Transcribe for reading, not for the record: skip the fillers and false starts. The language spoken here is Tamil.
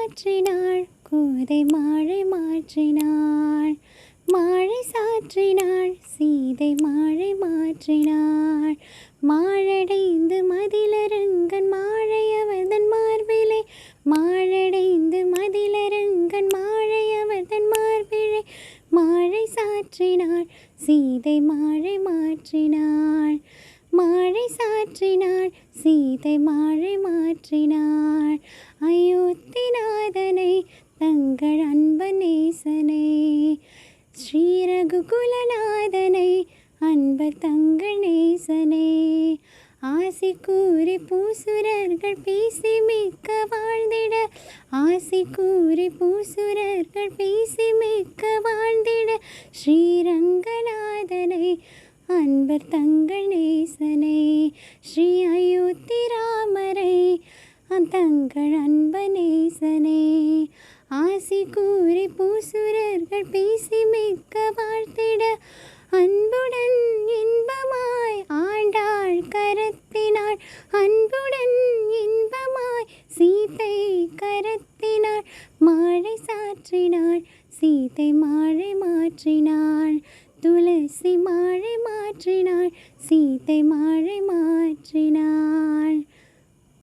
சாற்றினாள் கோதை மாலை மாற்றினாள். மாலை சாற்றினாள் சீதை மாலை மாற்றினாள். மாழடைந்து மதிலரங்கன் மாழையவர்தன் மார்பிலை. மாழடைந்து மதிலரங்கன் மாழையவர்தன் மார்பிலை. மாலை சாற்றினாள் சீதை மாலை மாற்றினாள். மாலை சாற்றினாள் சீதை மாலை மாற்றினாள். அயோத்திநாதனை தங்கள் அன்பு நேசனை. ஸ்ரீரகுகுலநாதனை அன்பர் தங்கள் நேசனை. ஆசி கூறி பூசுரர்கள் பேசி மிக்க வாழ்ந்திட. ஆசி கூறி பூசுரர்கள் பேசி மிக்க வாழ்ந்திட. ஸ்ரீரங்கநாதனை அன்பர் தங்கள் நேசனை. ஸ்ரீ அயோத்தி ராமரை தங்கள் அன்பு நேசனை. ஆசி கூறி பூசுரர்கள் பேசி மிக்க வாழ்த்திட. அன்புடன் இன்பமாய் ஆண்டாள் கரத்தினாள். அன்புடன் இன்பமாய் சீதை கரத்தினாள். மாலை சாற்றினாள் சீதை மாலை மாற்றினாள். துளசி மாலை மாற்றினாள் சீதை மாலை மாற்றினாள்.